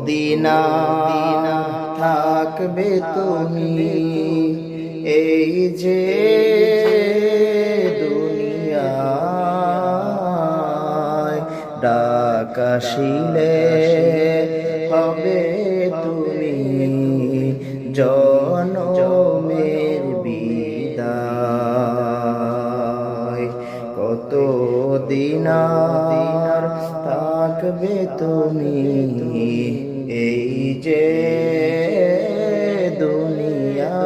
দিনা থাকবে তুমি এই যে দুনিয়ায়, ডাক আসিলে হবে তুমি জনমের বিদায়। কত দিন আর থাকবে তুমি এই যে দুনিয়ায়,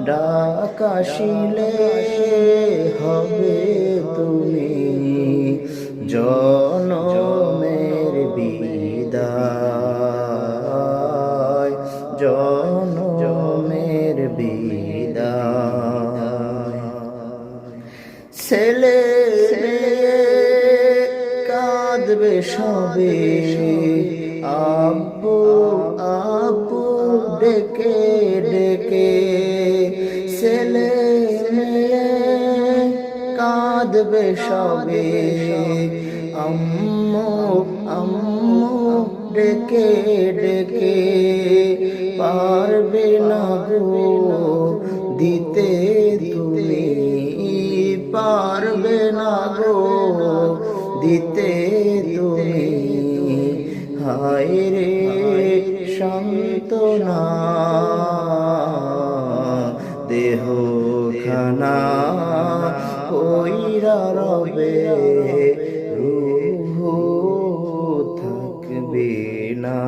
ডাক আসিলে হবে তুমি জনমের বিদায়, জনমের বিদায়। ছেলে কাঁদবে সবে আব্বু আব্বু ডেকে ডেকে, ছেলে কাঁদবে সবে আম্মু আম্মু ডেকে ডেকে, পারবে না গো দিতে তুমি, পারবে না গো দিতে তুমি, হায় রে সান্ত্বনা দেহ খানা কইরা রবে, রূহ থাকবে না,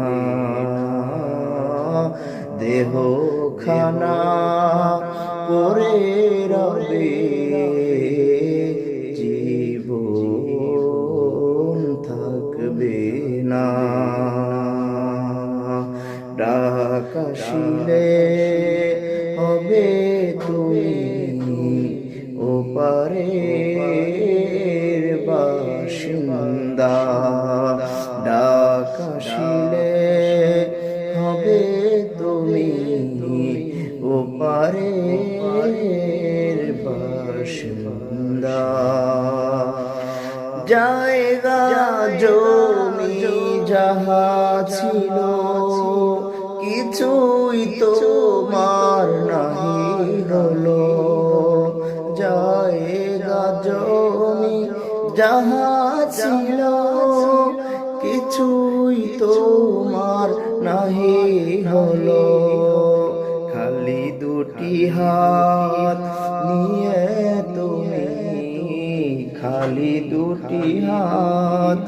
দেহ খানা পরে রবে, জীবন থাকবে না। ডাক আসিলে হবে তুমি ওপারের বাসিন্দা, ডাক আসিলে হবে তুমি ওপারের বাসিন্দা। জায়গা জমি যাহা ছিল কিছুই তোমার নাহি হলো, জায়গা জমি যাহা ছিল কিছুই তোমার নাহি হলো, খালি দুটি হাত নিয়ে তুমি, খালি দুটি হাত